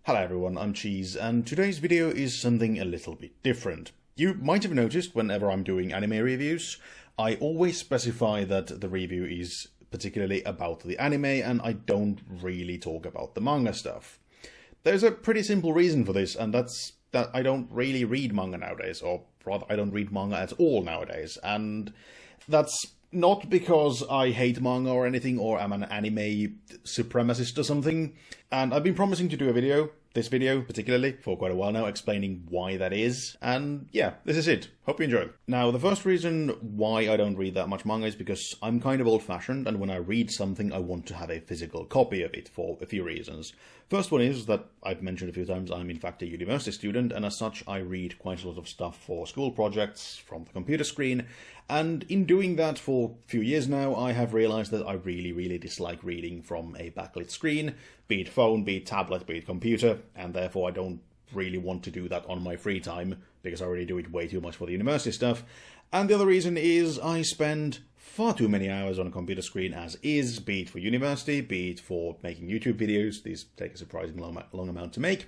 Hello everyone, I'm Cheese, and today's video is something a little bit different. You might have noticed whenever I'm doing anime reviews, I always specify that the review is particularly about the anime and I don't really talk about the manga stuff. There's a pretty simple reason for this, and that's that I don't really read manga nowadays, or rather I don't read manga at all nowadays, and that's not because I hate manga or anything, or I'm an anime supremacist or something. And I've been promising to do a video, this video particularly, for quite a while now, explaining why that is. And yeah, this is it. Hope you enjoy. Now, the first reason why I don't read that much manga is because I'm kind of old-fashioned, and when I read something, I want to have a physical copy of it for a few reasons. First one is that I've mentioned a few times I'm in fact a university student, and as such I read quite a lot of stuff for school projects from the computer screen, and in doing that for a few years now, I have realized that I really dislike reading from a backlit screen, be it phone, be it tablet, be it computer, and therefore I don't really want to do that on my free time, because I already do it way too much for the university stuff. And the other reason is I spend far too many hours on a computer screen as is, be it for university, be it for making YouTube videos, these take a surprisingly long amount to make,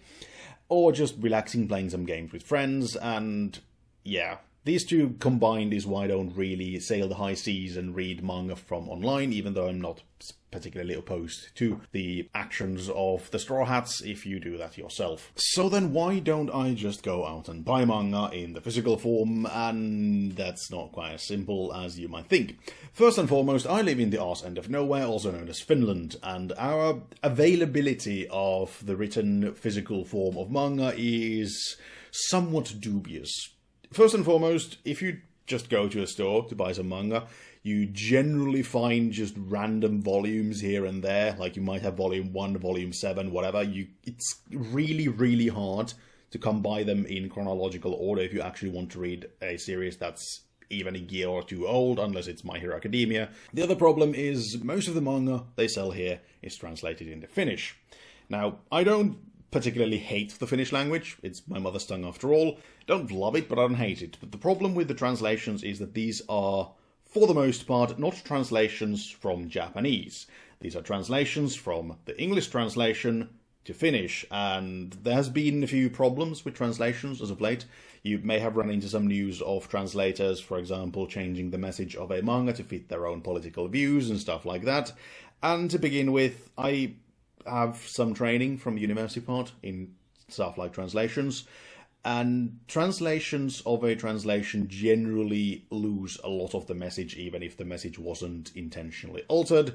or just relaxing playing some games with friends, and yeah. These two combined is why I don't really sail the high seas and read manga from online, even though I'm not particularly opposed to the actions of the Straw Hats if you do that yourself. So then why don't I just go out and buy manga in the physical form? And that's not quite as simple as you might think. First and foremost, I live in the arse end of nowhere, also known as Finland, and our availability of the written physical form of manga is somewhat dubious. First and foremost, if you just go to a store to buy some manga, you generally find just random volumes here and there, like you might have volume 1, volume 7, whatever. It's really hard to come by them in chronological order if you actually want to read a series that's even a year or two old, unless it's My Hero Academia. The other problem is most of the manga they sell here is translated into Finnish. Now, I don't particularly hate the Finnish language. It's my mother's tongue after all. Don't love it, but I don't hate it. But the problem with the translations is that these are, for the most part, not translations from Japanese. These are translations from the English translation to Finnish, and there has been a few problems with translations as of late. You may have run into some news of translators, for example, changing the message of a manga to fit their own political views and stuff like that. And to begin with, I have some training from the university part in stuff like translations, and translations of a translation generally lose a lot of the message, even if the message wasn't intentionally altered.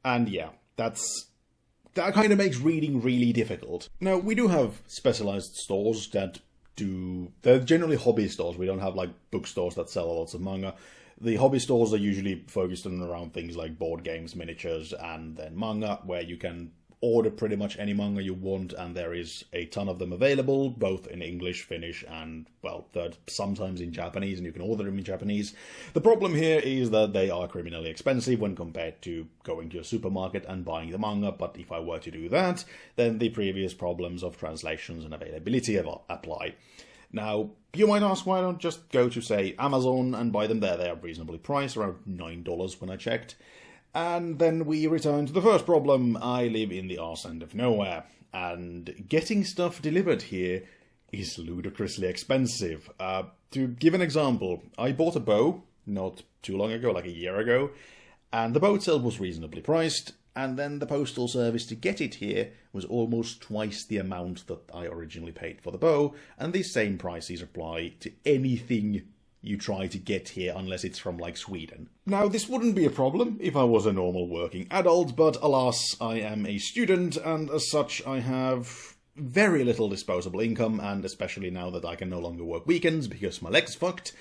And yeah, that kind of makes reading really difficult. Now, we do have specialized stores that they're generally hobby stores. We don't have like bookstores that sell lots of manga. The hobby stores are usually focused on around things like board games, miniatures, and then manga, where you can order pretty much any manga you want, and there is a ton of them available, both in English, Finnish, and, well, sometimes in Japanese, and you can order them in Japanese. The problem here is that they are criminally expensive when compared to going to a supermarket and buying the manga, but if I were to do that, then the previous problems of translations and availability apply. Now, you might ask why I don't just go to, say, Amazon and buy them there. They are reasonably priced, around $9 when I checked. And then we return to the first problem. I live in the arse end of nowhere, and getting stuff delivered here is ludicrously expensive. To give an example, I bought a bow not too long ago, like a year ago, and the bow itself was reasonably priced, and then the postal service to get it here was almost twice the amount that I originally paid for the bow, and these same prices apply to anything you try to get here unless it's from, like, Sweden. Now, this wouldn't be a problem if I was a normal working adult, but alas, I am a student, and as such I have very little disposable income, and especially now that I can no longer work weekends because my leg's fucked,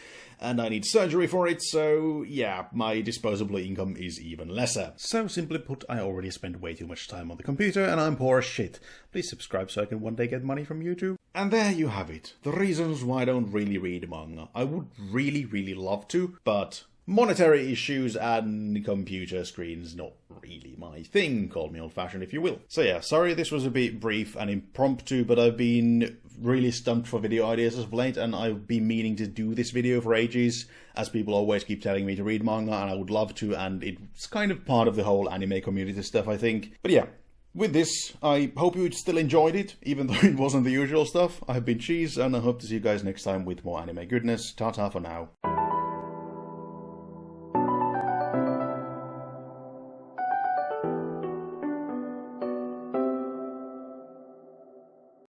and I need surgery for it, so yeah, my disposable income is even lesser. So simply put, I already spend way too much time on the computer, and I'm poor as shit. Please subscribe so I can one day get money from YouTube. And there you have it, the reasons why I don't really read manga. I would really love to, but monetary issues and computer screens not really my thing. Call me old-fashioned if you will. So yeah, sorry this was a bit brief and impromptu, but I've been really stumped for video ideas as of late, and I've been meaning to do this video for ages, as people always keep telling me to read manga, and I would love to, and it's kind of part of the whole anime community stuff, I think. But yeah, With this, I hope you still enjoyed it, even though it wasn't the usual stuff. I have been Cheese, and I hope to see you guys next time with more anime goodness. Ta-ta for now.